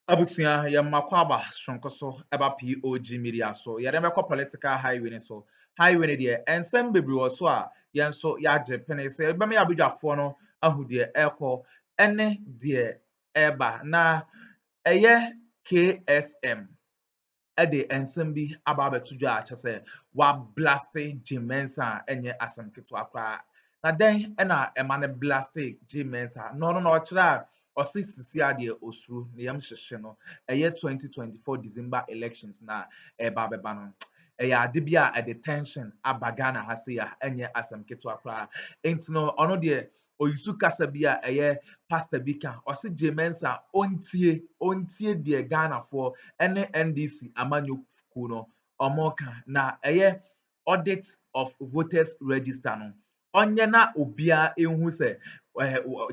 Abusia Yamakwaba Shonkoso Eba POG Media so Yademeko political highway so highway there and some baby was Yanso Yaje Penny say Bami Abija Fono Ahu dear Echo Ene dear Eba na Eye KSM Ede ensembi ababe tuja chase wa blasting J.Mensah enye asem keto akra na den ena emane blasting J.Mensah no ochra osi sisi ade osuru na yam hyehye no eye 2024 December elections na eba beba no eye ade bia a detention abagana hase ya enye asem keto akra enti no ono de oyisu kasa bia eye pastor bika osi J.Mensah ontie de Ghana for ene NDC amanyoku no omoka na eye audit of voters register no onye na obia ehu se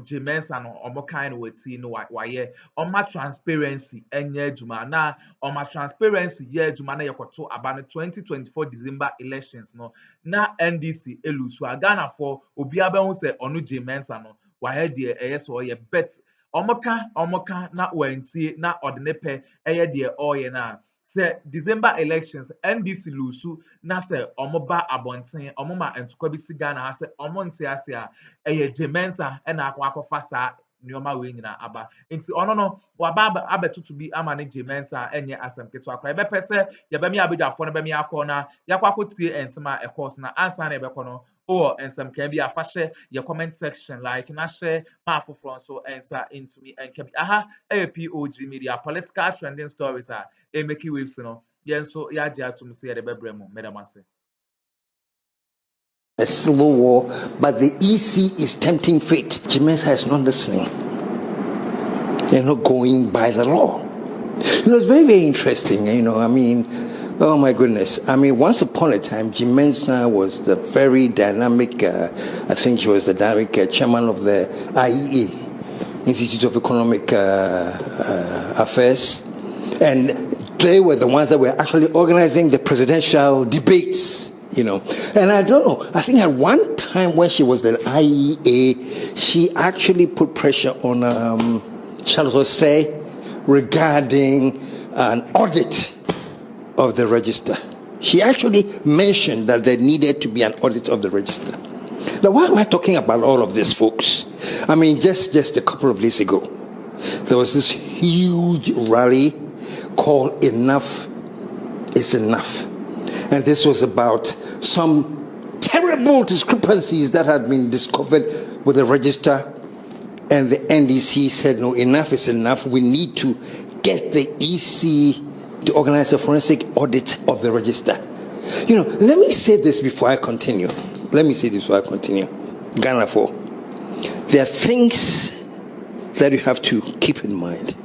J.Mensah no omoka no wati no waye oma transparency enye adwuma na oma transparency ye adwuma na yekoto aba no 2024 December elections no na NDC elusu Ghana for obia be hu se onu J.Mensah no waye de eye so ye bet omoka na wantie na odnepe eye de oye na se December elections NDC lusu na se omoba abonten omoma entukwa bi Ghana ha se omonte ase a eye J.Mensah na akwakofa sa nioma we nyina aba nti ono no waba abetutu bi ama ne J.Mensah enye asem keto akwa ebe pese ye be mi abedwafo no be mi akọ na yakwakotie ensema e course na ansa na ebe kọ no or ensem can be a fashe your comment section like na share ma foforo so answer into me and can be POG Media political trending stories are make waves no yen so ya dia to say the bebremo medamase a civil war, but the EC is tempting fate. J.Mensah is not listening. They're not going by the law. It's very, very interesting. Oh my goodness. Once upon a time, J.Mensah was the very dynamic, I think he was the dynamic chairman of the IEA, Institute of Economic Affairs. And they were the ones that were actually organizing the presidential debates. And I don't know, I think at one time when she was the IEA, she actually put pressure on Charles say regarding an audit of the register. She actually mentioned that there needed to be an audit of the register. Now, why am I talking about all of this, folks? Just a couple of days ago, there was this huge rally called Enough is Enough. And this was about some terrible discrepancies that had been discovered with the register. And the NDC said, no, enough is enough. We need to get the EC to organize a forensic audit of the register. Let me say this before I continue. Ghana 4. There are things that you have to keep in mind.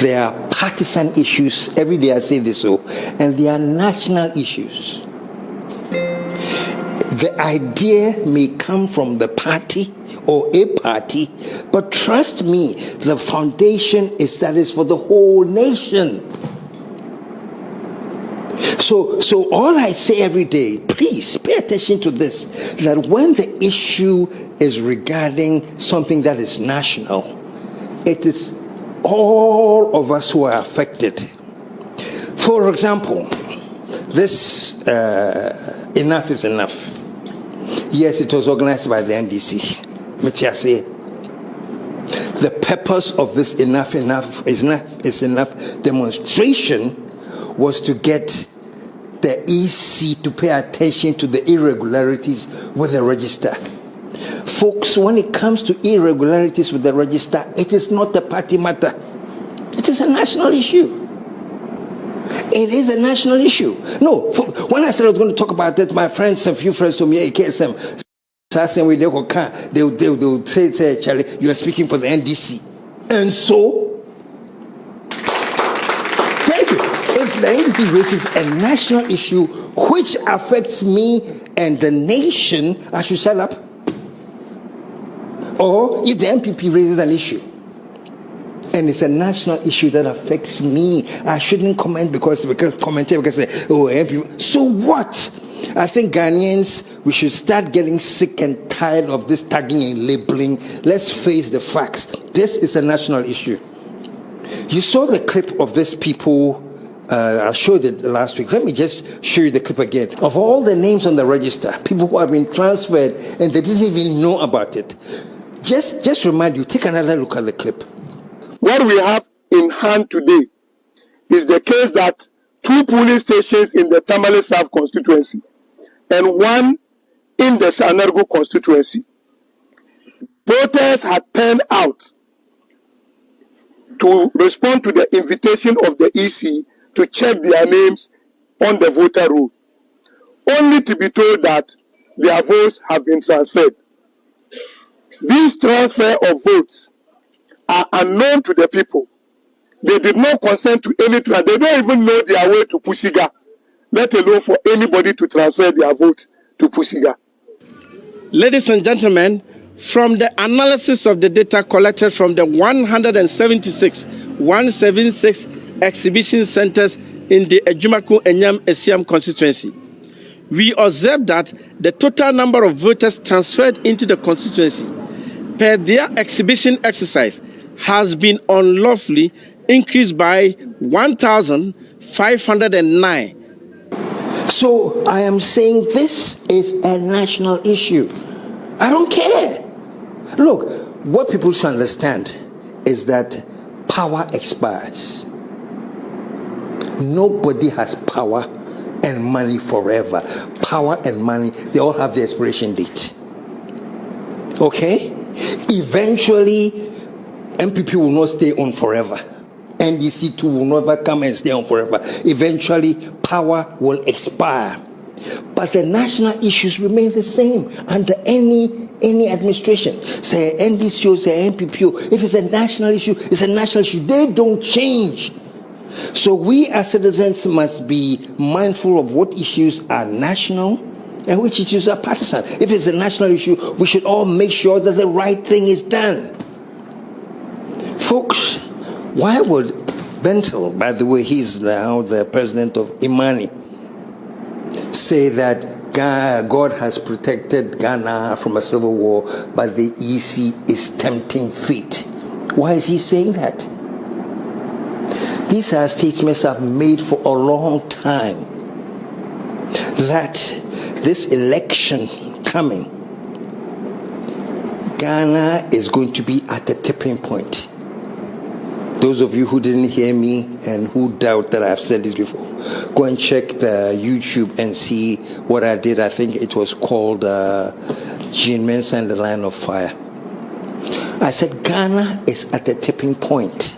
There are partisan issues. Every day I say this, and there are national issues. The idea may come from the party or a party, but trust me, the foundation is that it's for the whole nation. So all I say every day, please pay attention to this, that when the issue is regarding something that is national, it is all of us who are affected. For example, this Enough is Enough. Yes, it was organized by the NDC. The purpose of this Enough is Enough demonstration was to get the EC to pay attention to the irregularities with the register. Folks, when it comes to irregularities with the register, it is not a party matter. It is a national issue. It is a national issue. No, when I said I was going to talk about that, my friends, a few friends told me, hey, KSM, they will say, Charlie, you are speaking for the NDC. And so, thank you. If the NDC raises a national issue which affects me and the nation, I should shut up. Or if the MPP raises an issue and it's a national issue that affects me, I shouldn't comment because say, oh, MPP. So what? I think Ghanaians, we should start getting sick and tired of this tagging and labeling. Let's face the facts. This is a national issue. You saw the clip of these people. I showed it last week. Let me just show you the clip again. Of all the names on the register, people who have been transferred and they didn't even know about it. Just remind you, take another look at the clip. What we have in hand today is the case that 2 polling stations in the Tamale South constituency and 1 in the Sanargu constituency, voters had turned out to respond to the invitation of the EC to check their names on the voter roll, only to be told that their votes have been transferred. These transfer of votes are unknown to the people. They did not consent to any transfer. They don't even know their way to Pusiga, let alone for anybody to transfer their vote to Pusiga. Ladies and gentlemen, from the analysis of the data collected from the 176 exhibition centers in the Ejumaku Enyam Esiam constituency, we observed that the total number of voters transferred into the constituency per their exhibition exercise has been unlawfully increased by 1,509. So I am saying this is a national issue. I don't care. Look, what people should understand is that power expires. Nobody has power and money forever. Power and money, they all have the expiration date. Okay? Eventually, MPP will not stay on forever. NDC2 will never come and stay on forever. Eventually, power will expire. But the national issues remain the same under any administration. Say NDC, say MPP. If it's a national issue, it's a national issue. They don't change. So we as citizens must be mindful of what issues are national and which issues are partisan. If it's a national issue, we should all make sure that the right thing is done. Folks, why would Bentel, by the way, he's now the president of Imani, say that God has protected Ghana from a civil war, but the EC is tempting fate? Why is he saying that? These are statements I've made for a long time, that this election coming, Ghana is going to be at the tipping point. Those of you who didn't hear me and who doubt that I've said this before, go and check the YouTube and see what I did. I think it was called J.Mensah and the Line of Fire. I said Ghana is at the tipping point.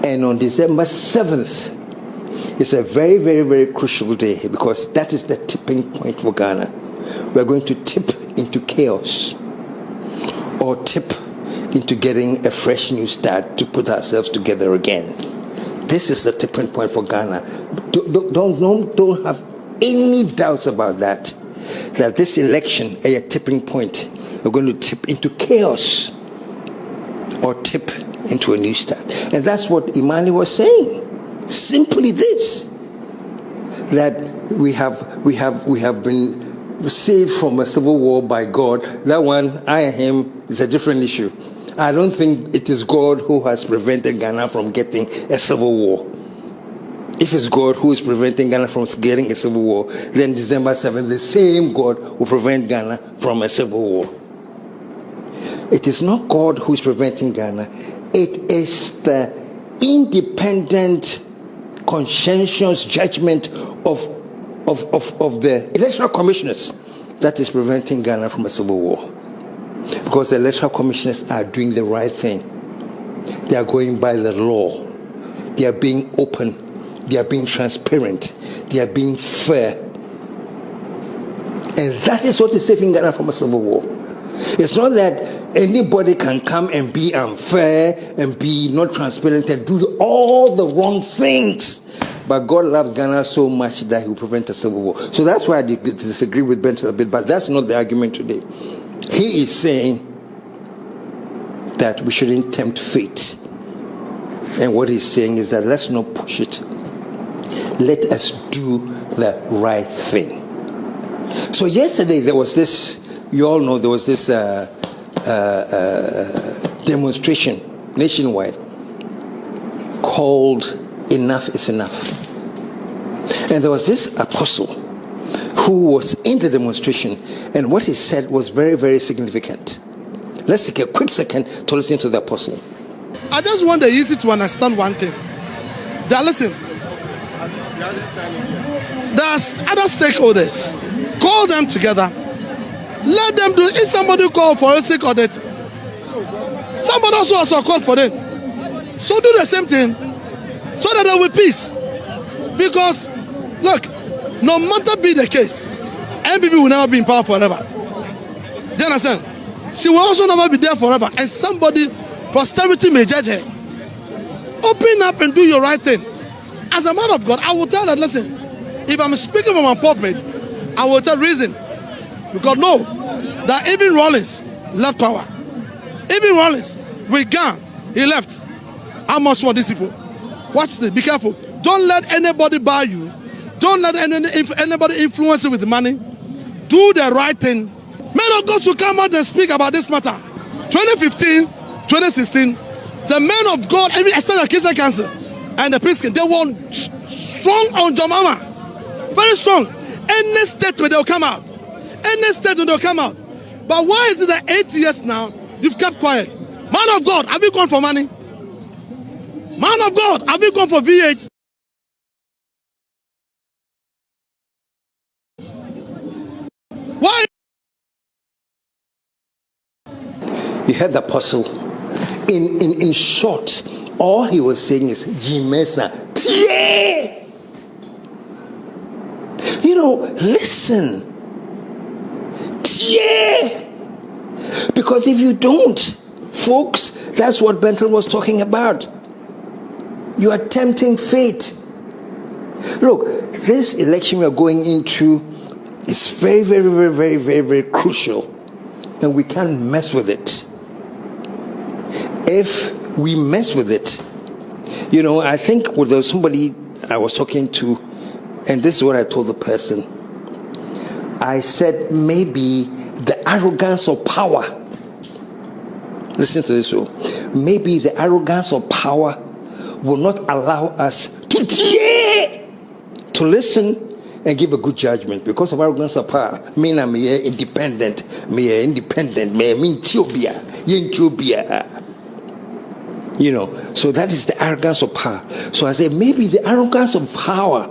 And on December 7th, it's a very, very, very crucial day because that is the tipping point for Ghana. We're going to tip into chaos or tip into getting a fresh new start to put ourselves together again. This is the tipping point for Ghana. Don't have any doubts about that. That this election is a tipping point. We're going to tip into chaos or tip into a new start. And that's what Imani was saying. Simply this, that we have been saved from a civil war by God. That one, I and him, is a different issue. I don't think it is God who has prevented Ghana from getting a civil war. If it's God who is preventing Ghana from getting a civil war, then December 7th, the same God will prevent Ghana from a civil war. It is not God who is preventing Ghana. It is the independent, conscientious judgment of the electoral commissioners that is preventing Ghana from a civil war. Because the electoral commissioners are doing the right thing. They are going by the law. They are being open. They are being transparent. They are being fair. And that is what is saving Ghana from a civil war. It's not that anybody can come and be unfair and be not transparent and do all the wrong things. But God loves Ghana so much that he will prevent a civil war. So that's why I disagree with Bentel a bit, but that's not the argument today. He is saying that we shouldn't tempt fate. And what he's saying is that let's not push it. Let us do the right thing. So yesterday there was this, you all know there was this demonstration nationwide called Enough is Enough. And there was this apostle who was in the demonstration, and what he said was very, very significant. Let's take a quick second to listen to the apostle. I just want the easy to understand one thing. That listen, there's other stakeholders. Call them together. Let them do. If somebody call for a sick audit, somebody also has a call for it. So do the same thing, so that there will be peace. Because look, no matter be the case, MPP will never be in power forever. Do you understand? She will also never be there forever, and somebody, posterity may judge her. Open up and do your right thing. As a man of God, I will tell her, listen, if I'm speaking from my pulpit, I will tell reason. Because know that even Rollins left power. Even Rollins, with Ghana, he left. How much more these people? Watch this, be careful. Don't let anybody buy you. Don't let anybody influence you with money. Do the right thing. Men of God should come out and speak about this matter. 2015, 2016, the men of God, especially the Christian Council and the Peace, they were strong on J.Mensah. Very strong. Any statement they'll come out. Any statement they'll come out. But why is it that 8 years now you've kept quiet? Man of God, have you gone for money? Man of God, have you gone for V8? Why? You heard the apostle. In short, all he was saying is J.Mensah. Yeah! You know, listen. Yeah! Because if you don't, folks, that's what Benton was talking about. You are tempting fate. Look, this election we are going into is very, very, very, very, very, very crucial. And we can't mess with it. If we mess with it, you know, I think there was somebody I was talking to, and this is what I told the person. I said, maybe the arrogance of power. Listen to this. Maybe the arrogance of power will not allow us to listen and give a good judgment because of arrogance of power. Me na me independent, me Ethiopia. You know, so that is the arrogance of power. So I say maybe the arrogance of power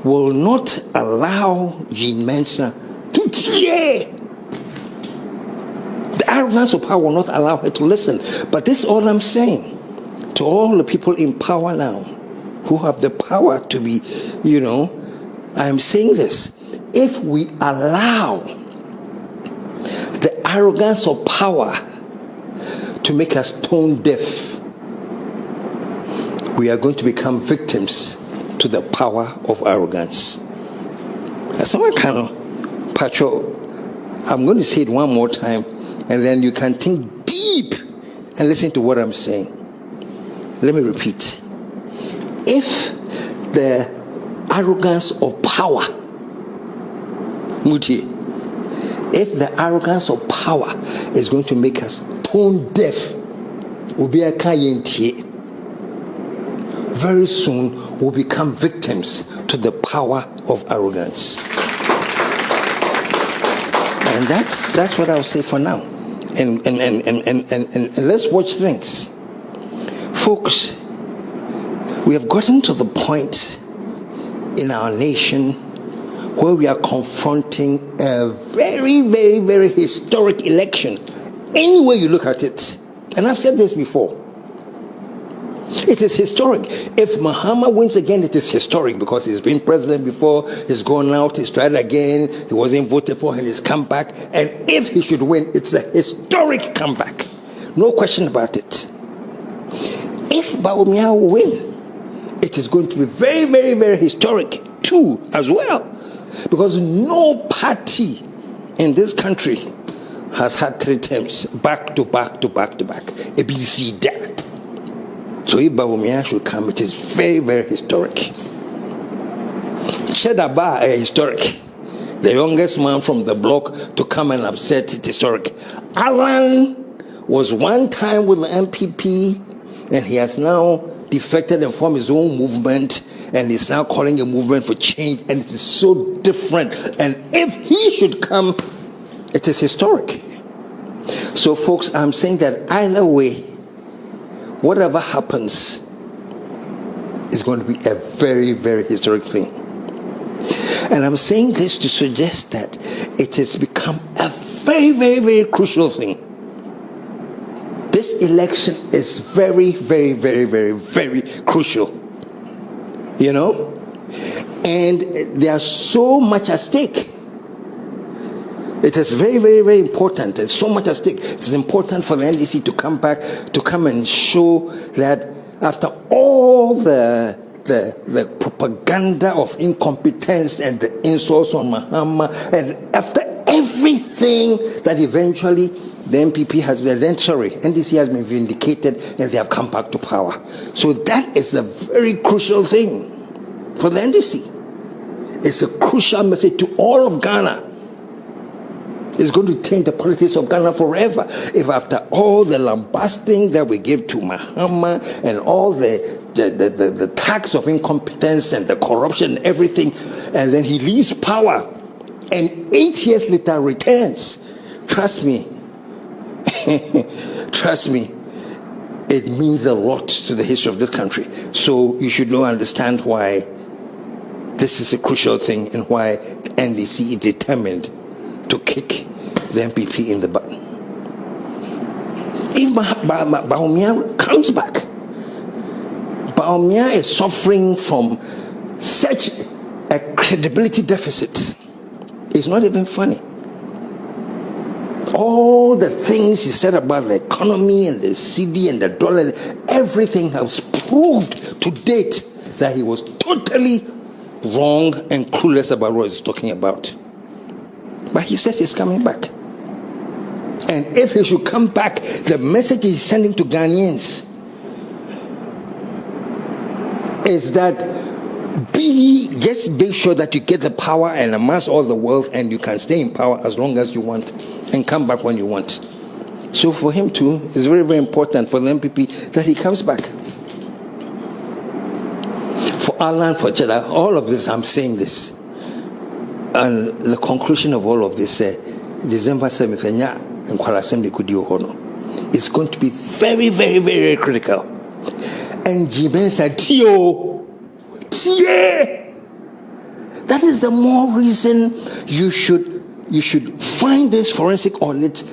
will not allow J.Mensah to tear. The arrogance of power will not allow her to listen. But this is all I'm saying to all the people in power now who have the power to be, you know, I'm saying this. If we allow the arrogance of power to make us tone deaf, we are going to become victims to the power of arrogance. Someone can, Pacho, I'm going to say it one more time, and then you can think deep and listen to what I'm saying. Let me repeat. If the arrogance of power, Muti, if the arrogance of power is going to make us tone deaf, very soon we'll become victims to the power of arrogance. And that's what I'll say for now. And let's watch things. Folks, we have gotten to the point in our nation where we are confronting a very, very, very historic election. Any way you look at it, and I've said this before, it is historic. If Mahama wins again, it is historic because he's been president before, he's gone out, he's tried again, he wasn't voted for, and he's come back. And if he should win, it's a historic comeback. No question about it. If Bawumia will win, it is going to be very, very, very historic too, as well. Because no party in this country has had 3 terms back to back to back to back. ABC there. So if Bawumia should come, it is very, very historic. Chedaba is historic. The youngest man from the block to come and upset it historic. Alan was one time with the MPP, and he has now defected and formed his own movement, and is now calling a movement for change, and it is so different. And if he should come, it is historic. So, folks, I'm saying that either way, whatever happens is going to be a very, very historic thing. And I'm saying this to suggest that it has become a very, very, very crucial thing. This election is very, very, very, very, very crucial. You know? And there's so much at stake. It is very, very, very important. There's so much at stake. It's important for the NDC to come back, to come and show that after all the propaganda of incompetence and the insults on Mahama, and after everything that eventually the NDC has been vindicated, and they have come back to power. So that is a very crucial thing for the NDC. It's a crucial message to all of Ghana. It's going to change the politics of Ghana forever. If after all the lambasting that we give to Mahama and all the tax of incompetence and the corruption and everything, and then he leaves power and 8 years later returns, trust me, it means a lot to the history of this country. So you should now understand why this is a crucial thing and why the NDC is determined to kick the NPP in the butt. If Bawumia comes back, Bawumia is suffering from such a credibility deficit. It's not even funny. All the things he said about the economy and the CD and the dollar, everything has proved to date that he was totally wrong and clueless about what he's talking about. But he says he's coming back. And if he should come back, the message he's sending to Ghanaians is that just make sure that you get the power and amass all the wealth, and you can stay in power as long as you want and come back when you want. So for him too, it's very, very important for the NPP that he comes back. For Alan, for Chela, all of this, I'm saying this. And the conclusion of all of this, December 7th, it's going to be very, very, very critical. And J.Mensah, that is the more reason you should find this forensic audit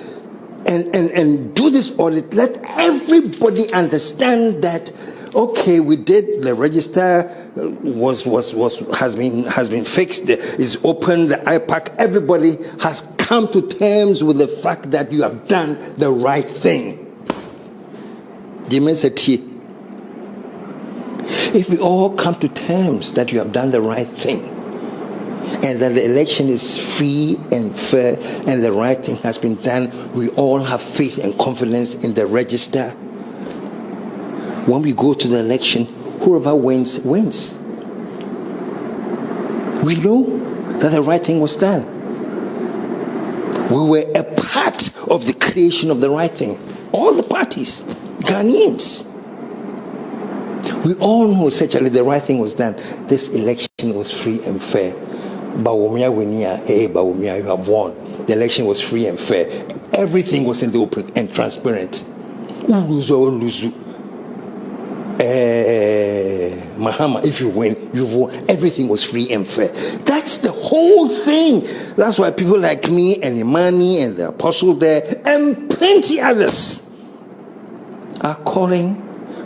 and do this audit. Let everybody understand that, okay, we did the register has been fixed, is open, the IPAC, everybody has come to terms with the fact that you have done the right thing. J.Mensah, if we all come to terms that you have done the right thing, and that the election is free and fair and the right thing has been done, we all have faith and confidence in the register. When we go to the election, whoever wins, wins. We know that the right thing was done. We were a part of the creation of the right thing. All the parties, Ghanaians. We all know essentially the right thing was done. This election was free and fair. Bawumia winia, hey Bawumia, you have won. The election was free and fair. Everything was in the open and transparent. Mahama, if you win, you've won. Everything was free and fair. That's the whole thing. That's why people like me and Imani and the Apostle there and plenty others are calling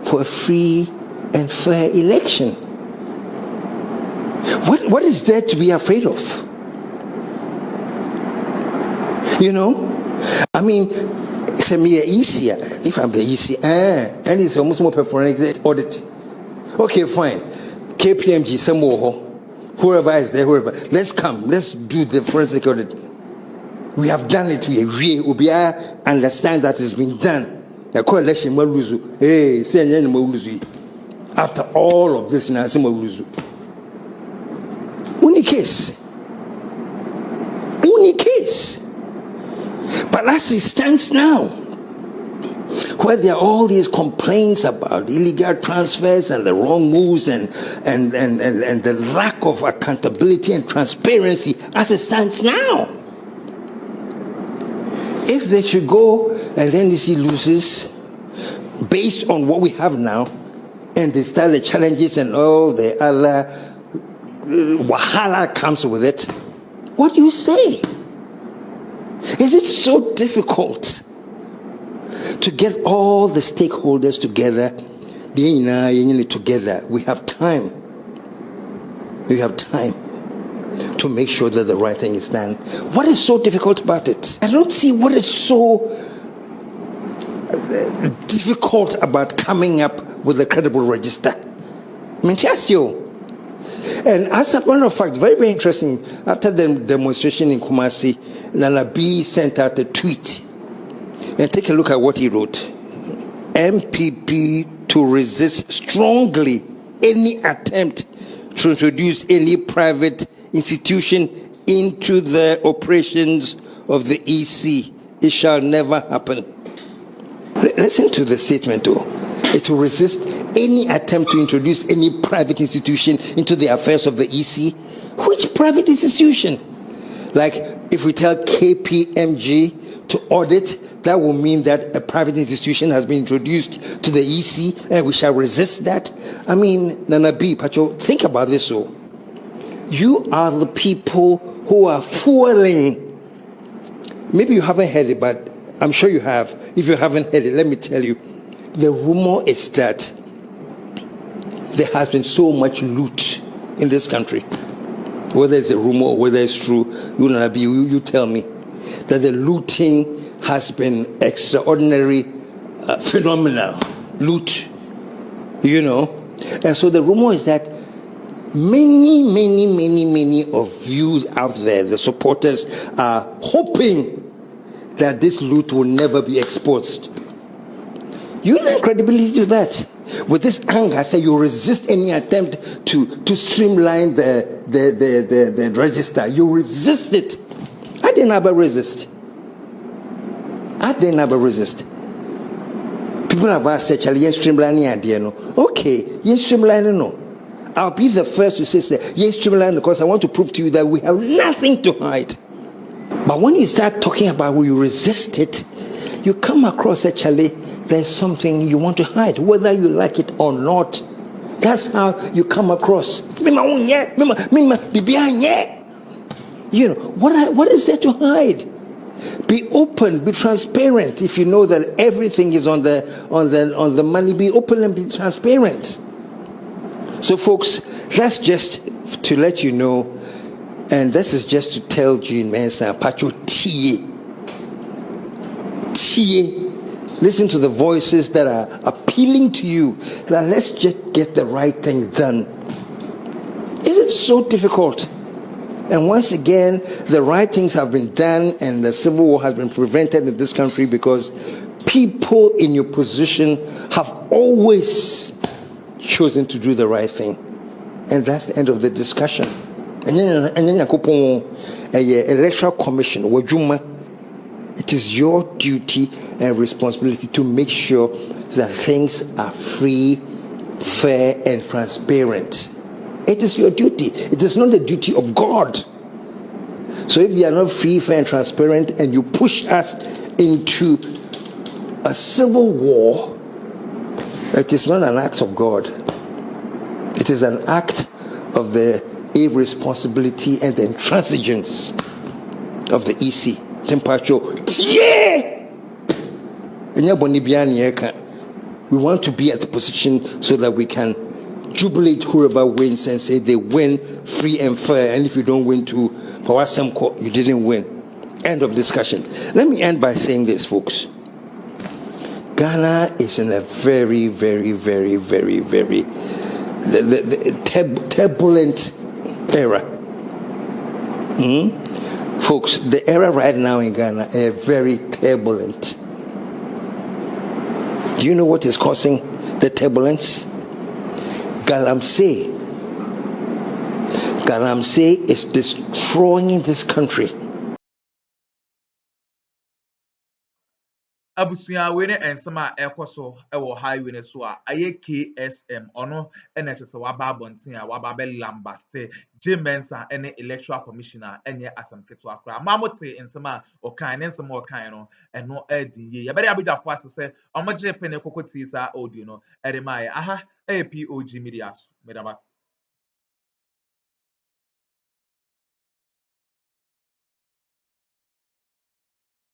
for a free and fair election. What is there to be afraid of? You know? I mean, it's easier if I'm the EC, and it's almost more forensic audit. Okay, fine. KPMG, some more, whoever is there, whoever. Let's come. Let's do the forensic audit. We have done it. We understand that it's been done. The coalition will lose. Hey, say lose. After all of this, now some will lose. Only case. But as it stands now, where there are all these complaints about illegal transfers and the wrong moves and the lack of accountability and transparency as it stands now. If they should go and then NDC loses based on what we have now, and they start the challenges and all the other wahala comes with it, what do you say? Is it so difficult to get all the stakeholders together? Together, we have time. We have time to make sure that the right thing is done. What is so difficult about it? I don't see what is so difficult about coming up with a credible register. I mean, just you. And as a matter of fact, very, very interesting, after the demonstration in Kumasi, Nana B sent out a tweet. And take a look at what he wrote. MPP to resist strongly any attempt to introduce any private institution into the operations of the EC. It shall never happen. Listen to the statement, though. To resist any attempt to introduce any private institution into the affairs of the EC. Which private institution? Like, if we tell KPMG to audit, that will mean that a private institution has been introduced to the EC and we shall resist that. I mean, Nana B, Pacho, think about this. So, you are the people who are fueling. Maybe you haven't heard it, but I'm sure you have. If you haven't heard it, let me tell you. The rumor is that there has been so much loot in this country. Whether it's a rumor or whether it's true, you tell me. That the looting has been extraordinary, phenomenal loot, And so the rumor is that many of you out there, the supporters, are hoping that this loot will never be exposed. You lend credibility to that. With this anger, say you resist any attempt to streamline the register. You resist it. I didn't ever resist. People have asked, yes, streamlining idea, no. Okay, yes, streamlining, no. I'll be the first to say, yes, streamlining, because I want to prove to you that we have nothing to hide. But when you start talking about when you resist it, you come across actually there's something you want to hide, whether you like it or not. That's how you come across. What is there to hide? Be open, be transparent. If you know that everything is on the money, be open and be transparent. So, folks, that's just to let you know, and this is just to tell J.Mensah, Pacho Tie. Listen to the voices that are appealing to you. That let's just get the right thing done. Is it so difficult? And once again, the right things have been done and the civil war has been prevented in this country because people in your position have always chosen to do the right thing. And that's the end of the discussion. And then Electoral Commission, it is your duty and responsibility to make sure that things are free, fair, and transparent. It is your duty. It is not the duty of God. So if they are not free, fair, and transparent, and you push us into a civil war, it is not an act of God. It is an act of the irresponsibility and the intransigence of the EC. We want to be at the position so that we can jubilate whoever wins and say they win free and fair, and if you don't win too, for us some court, you didn't win. End of discussion. Let me end by saying this, folks. Ghana is in a very, very, very, very, very turbulent era. Folks, the era right now in Ghana is very turbulent. Do you know what is causing the turbulence? Galamsey. Galamsey is destroying this country. abusua we ne ensema ekoso ewo highway ne so a aye KSM ono ene chese waba abonten a waba be lambaste J.Mensah ene electoral commissioner enye asamketo akra mamote ensema okan ne ensema okan no eno edi ye yabere abidafo asese omoje pene kokoti sa audio no ede mai aha POG Media so medaba